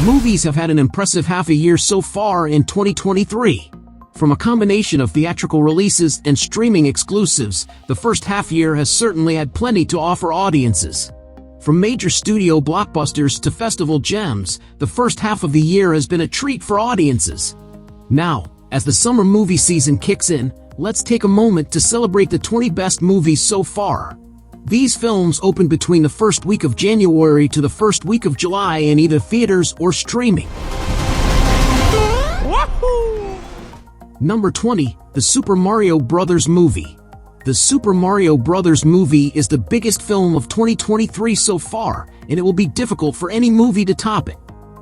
Movies have had an impressive half a year so far in 2023. From a combination of theatrical releases and streaming exclusives, the first half year has certainly had plenty to offer audiences. From major studio blockbusters to festival gems, the first half of the year has been a treat for audiences. Now, as the summer movie season kicks in, let's take a moment to celebrate the 20 best movies so far. These films opened between the first week of January to the first week of July in either theaters or streaming. Number 20, The Super Mario Bros. Movie. The Super Mario Bros. Movie is the biggest film of 2023 so far, and it will be difficult for any movie to top it.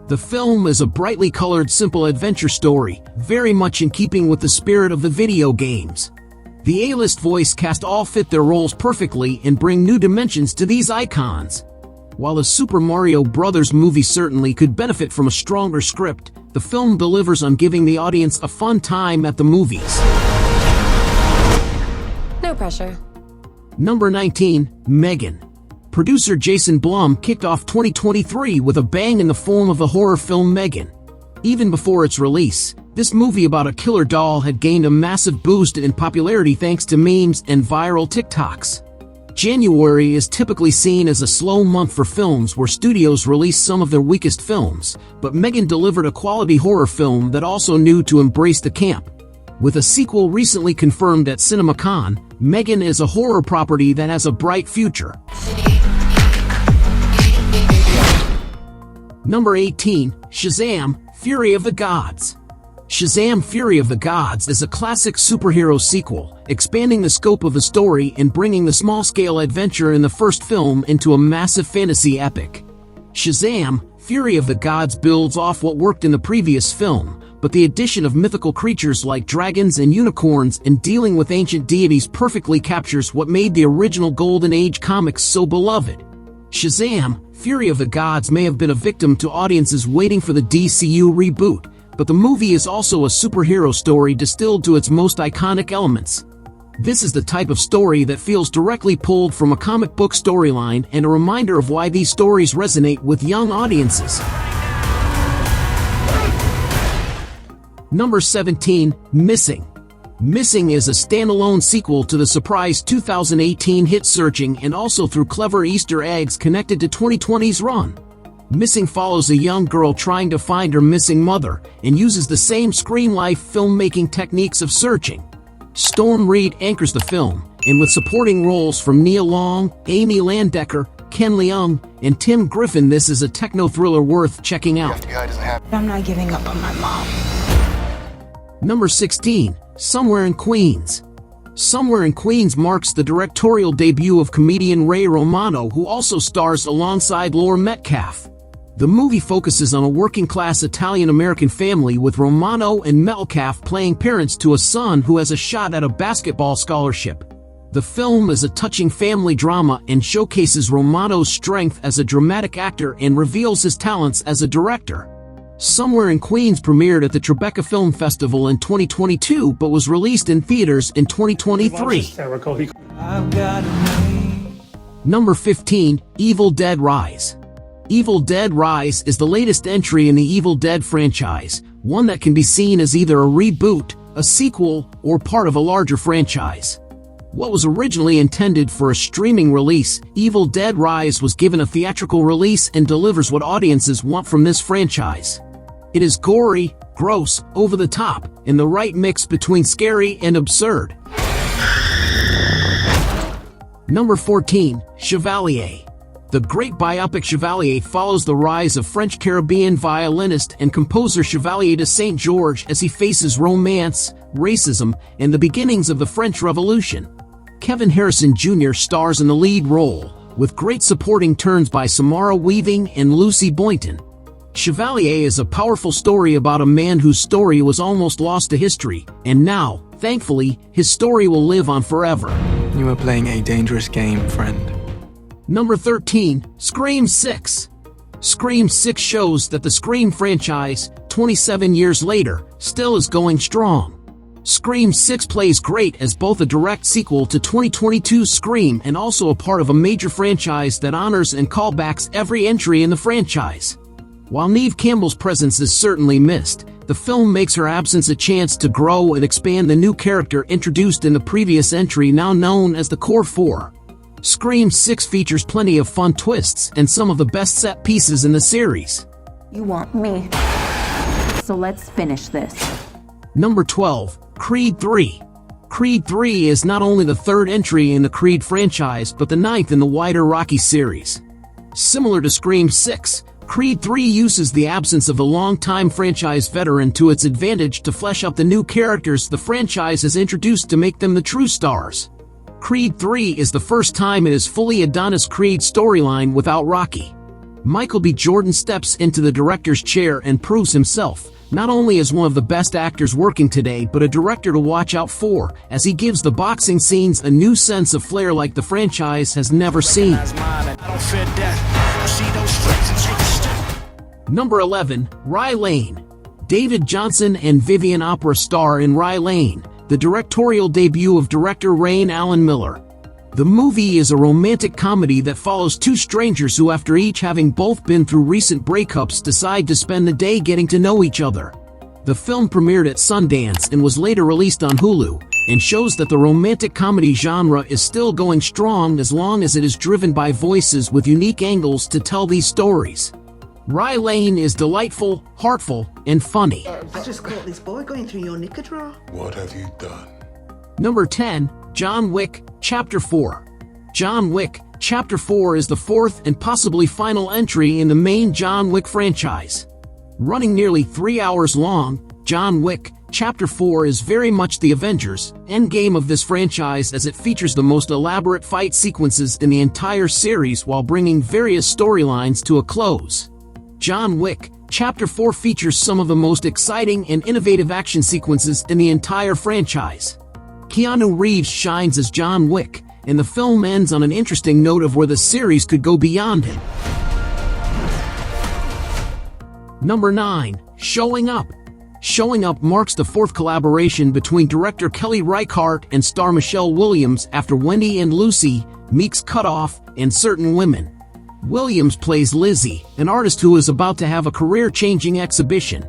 The film is a brightly colored, simple adventure story, very much in keeping with the spirit of the video games. The A-list voice cast all fit their roles perfectly and bring new dimensions to these icons. While the Super Mario Bros. Movie certainly could benefit from a stronger script, the film delivers on giving the audience a fun time at the movies. No pressure. Number 19, Megan. Producer Jason Blum kicked off 2023 with a bang in the form of the horror film Megan. Even before its release, this movie about a killer doll had gained a massive boost in popularity thanks to memes and viral TikToks. January is typically seen as a slow month for films where studios release some of their weakest films, but Megan delivered a quality horror film that also knew to embrace the camp. With a sequel recently confirmed at CinemaCon, Megan is a horror property that has a bright future. Number 18, Shazam! Fury of the Gods. Shazam! Fury of the Gods is a classic superhero sequel, expanding the scope of the story and bringing the small-scale adventure in the first film into a massive fantasy epic. Shazam! Fury of the Gods builds off what worked in the previous film, but the addition of mythical creatures like dragons and unicorns and dealing with ancient deities perfectly captures what made the original Golden Age comics so beloved. Shazam! Fury of the Gods may have been a victim to audiences waiting for the DCU reboot, but the movie is also a superhero story distilled to its most iconic elements. This is the type of story that feels directly pulled from a comic book storyline and a reminder of why these stories resonate with young audiences. Number 17, Missing. Missing is a standalone sequel to the surprise 2018 hit Searching and also through clever Easter eggs connected to 2020's run. Missing follows a young girl trying to find her missing mother and uses the same screen-life filmmaking techniques of Searching. Storm Reed anchors the film, and with supporting roles from Nia Long, Amy Landecker, Ken Leung, and Tim Griffin, this is a techno-thriller worth checking out. I'm not giving up on my mom. Number 16, Somewhere in Queens. Somewhere in Queens marks the directorial debut of comedian Ray Romano, who also stars alongside Laura Metcalf. The movie focuses on a working-class Italian-American family with Romano and Metcalf playing parents to a son who has a shot at a basketball scholarship. The film is a touching family drama and showcases Romano's strength as a dramatic actor and reveals his talents as a director. Somewhere in Queens premiered at the Tribeca Film Festival in 2022 but was released in theaters in 2023. Number 15, Evil Dead Rise. Evil Dead Rise is the latest entry in the Evil Dead franchise, one that can be seen as either a reboot, a sequel, or part of a larger franchise. What was originally intended for a streaming release, Evil Dead Rise was given a theatrical release and delivers what audiences want from this franchise. It is gory, gross, over the top, and the right mix between scary and absurd. Number 14, Chevalier. The great biopic Chevalier follows the rise of French-Caribbean violinist and composer Chevalier de Saint-Georges as he faces romance, racism, and the beginnings of the French Revolution. Kevin Harrison Jr. stars in the lead role, with great supporting turns by Samara Weaving and Lucy Boynton. Chevalier is a powerful story about a man whose story was almost lost to history, and now, thankfully, his story will live on forever. You are playing a dangerous game, friend. Number 13, Scream 6. Scream 6 shows that the Scream franchise, 27 years later, still is going strong. Scream 6 plays great as both a direct sequel to 2022's Scream and also a part of a major franchise that honors and callbacks every entry in the franchise. While Neve Campbell's presence is certainly missed, the film makes her absence a chance to grow and expand the new character introduced in the previous entry, now known as the Core 4. Scream 6 features plenty of fun twists and some of the best set pieces in the series. You want me, so let's finish this. Number 12, Creed 3. Creed 3 is not only the third entry in the Creed franchise but the ninth in the wider Rocky series. Similar to Scream 6, Creed 3 uses the absence of the long-time franchise veteran to its advantage to flesh out the new characters the franchise has introduced to make them the true stars. Creed 3 is the first time it is fully Adonis Creed storyline without Rocky. Michael B. Jordan steps into the director's chair and proves himself, not only as one of the best actors working today but a director to watch out for, as he gives the boxing scenes a new sense of flair like the franchise has never seen. Number 11, Rye Lane. David Johnson and Vivian Opera star in Rye Lane, the directorial debut of director Rain Allen Miller. The movie is a romantic comedy that follows two strangers who, after each having both been through recent breakups, decide to spend the day getting to know each other. The film premiered at Sundance and was later released on Hulu, and shows that the romantic comedy genre is still going strong as long as it is driven by voices with unique angles to tell these stories. Rye Lane is delightful, heartful, and funny. I just caught this boy going through your knicker drawer. What have you done? Number 10, John Wick, Chapter 4. John Wick, Chapter 4 is the fourth and possibly final entry in the main John Wick franchise. Running nearly 3 hours long, John Wick, Chapter 4 is very much the Avengers endgame of this franchise, as it features the most elaborate fight sequences in the entire series while bringing various storylines to a close. John Wick, Chapter 4 features some of the most exciting and innovative action sequences in the entire franchise. Keanu Reeves shines as John Wick, and the film ends on an interesting note of where the series could go beyond him. Number 9, Showing Up. Showing Up marks the fourth collaboration between director Kelly Reichardt and star Michelle Williams after Wendy and Lucy, Meek's Cutoff, and Certain Women. Williams plays Lizzie, an artist who is about to have a career-changing exhibition.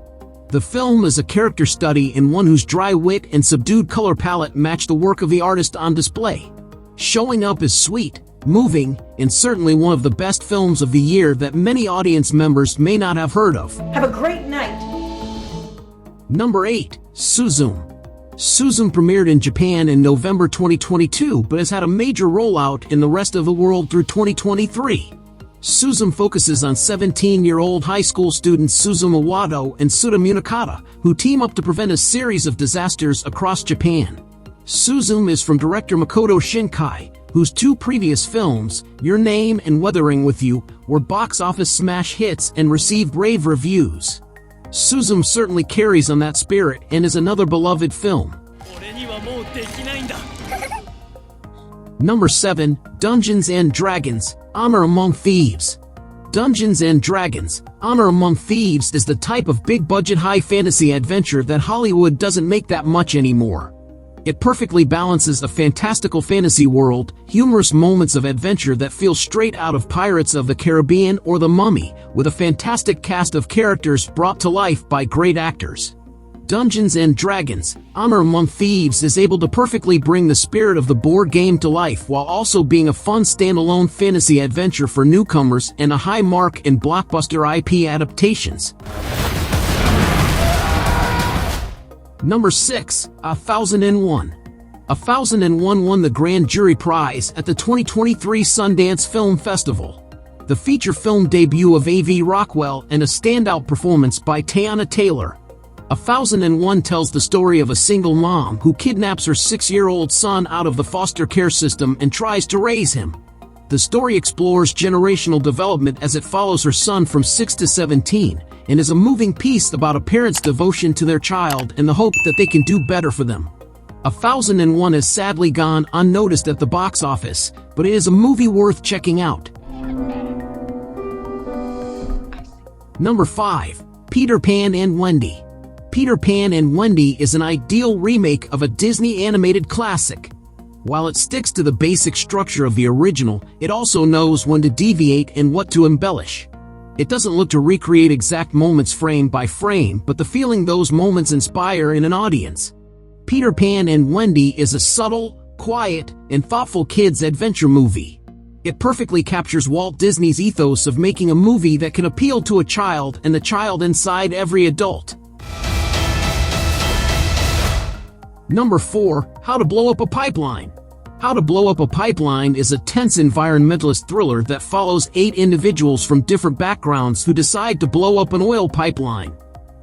The film is a character study in one whose dry wit and subdued color palette match the work of the artist on display. Showing Up is sweet, moving, and certainly one of the best films of the year that many audience members may not have heard of. Have a great night. Number 8, Suzume. Suzume premiered in Japan in November 2022 but has had a major rollout in the rest of the world through 2023. Suzume focuses on 17-year-old high school students Suzume Iwado and Suda Munakata, who team up to prevent a series of disasters across Japan. Suzume is from director Makoto Shinkai, whose two previous films, Your Name and Weathering With You, were box office smash hits and received rave reviews. Suzume certainly carries on that spirit and is another beloved film. Number 7, Dungeons & Dragons, Honor Among Thieves. Dungeons & Dragons, Honor Among Thieves is the type of big-budget high-fantasy adventure that Hollywood doesn't make that much anymore. It perfectly balances a fantastical fantasy world, humorous moments of adventure that feel straight out of Pirates of the Caribbean or The Mummy, with a fantastic cast of characters brought to life by great actors. Dungeons & Dragons, Honor Among Thieves is able to perfectly bring the spirit of the board game to life while also being a fun standalone fantasy adventure for newcomers and a high mark in blockbuster IP adaptations. Number 6, 1001. 1001 won the Grand Jury Prize at the 2023 Sundance Film Festival. The feature film debut of A.V. Rockwell and a standout performance by Teyana Taylor. 1001 tells the story of a single mom who kidnaps her 6-year-old son out of the foster care system and tries to raise him. The story explores generational development as it follows her son from 6 to 17, and is a moving piece about a parent's devotion to their child and the hope that they can do better for them. 1001 has sadly gone unnoticed at the box office, but it is a movie worth checking out. Number 5, Peter Pan and Wendy. Peter Pan and Wendy is an ideal remake of a Disney animated classic. While it sticks to the basic structure of the original, it also knows when to deviate and what to embellish. It doesn't look to recreate exact moments frame by frame, but the feeling those moments inspire in an audience. Peter Pan and Wendy is a subtle, quiet, and thoughtful kids' adventure movie. It perfectly captures Walt Disney's ethos of making a movie that can appeal to a child and the child inside every adult. Number 4. How to Blow Up a Pipeline. How to Blow Up a Pipeline is a tense environmentalist thriller that follows 8 individuals from different backgrounds who decide to blow up an oil pipeline.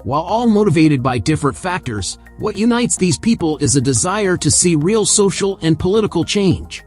While all motivated by different factors, what unites these people is a desire to see real social and political change.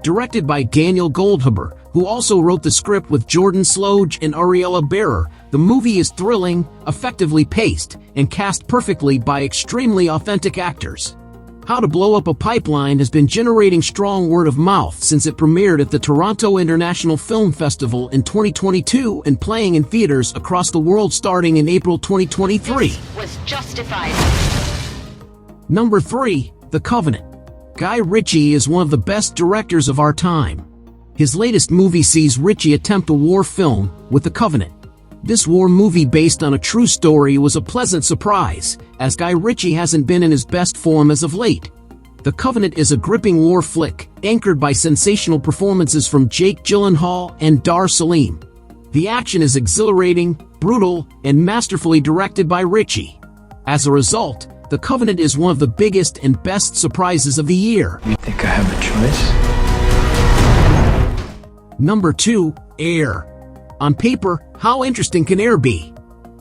Directed by Daniel Goldhaber, who also wrote the script with Jordan Sloge and Ariella Bearer, the movie is thrilling, effectively paced, and cast perfectly by extremely authentic actors. How to Blow Up a Pipeline has been generating strong word of mouth since it premiered at the Toronto International Film Festival in 2022 and playing in theaters across the world starting in April 2023. This was justified. Number 3. The Covenant. Guy Ritchie is one of the best directors of our time. His latest movie sees Ritchie attempt a war film with The Covenant. This war movie based on a true story was a pleasant surprise, as Guy Ritchie hasn't been in his best form as of late. The Covenant is a gripping war flick, anchored by sensational performances from Jake Gyllenhaal and Dar Salim. The action is exhilarating, brutal, and masterfully directed by Ritchie. As a result, The Covenant is one of the biggest and best surprises of the year. You think I have a choice? Number 2. Air. On paper, how interesting can Air be?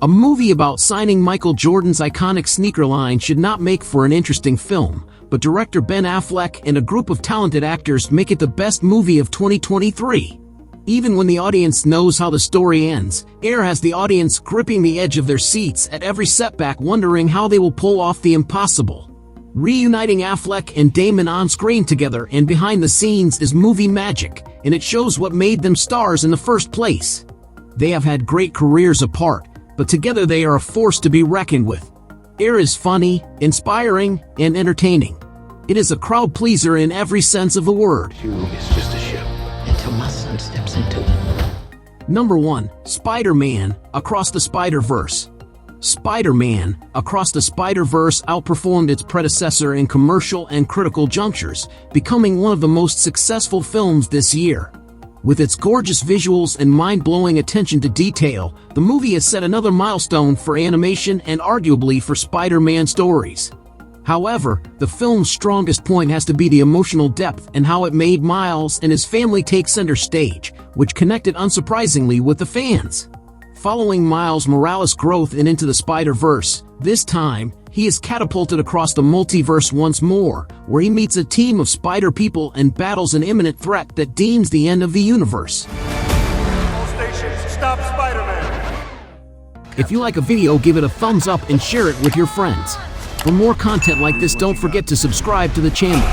A movie about signing Michael Jordan's iconic sneaker line should not make for an interesting film, but director Ben Affleck and a group of talented actors make it the best movie of 2023. Even when the audience knows how the story ends, Air has the audience gripping the edge of their seats at every setback, wondering how they will pull off the impossible. Reuniting Affleck and Damon on screen together and behind the scenes is movie magic, and it shows what made them stars in the first place. They have had great careers apart, but together they are a force to be reckoned with. Air is funny, inspiring, and entertaining. It is a crowd pleaser in every sense of the word. It's just a ship until my son steps into it. Number 1. Spider-Man: Across the Spider-Verse. Spider-Man: Across the Spider-Verse outperformed its predecessor in commercial and critical junctures, becoming one of the most successful films this year. With its gorgeous visuals and mind-blowing attention to detail, the movie has set another milestone for animation and arguably for Spider-Man stories. However, the film's strongest point has to be the emotional depth and how it made Miles and his family take center stage, which connected unsurprisingly with the fans. Following Miles Morales' growth in Into the Spider-Verse, this time, he is catapulted across the multiverse once more, where he meets a team of spider people and battles an imminent threat that deems the end of the universe. All stations, stop Spider-Man. If you like a video, give it a thumbs up and share it with your friends. For more content like this, don't forget to subscribe to the channel.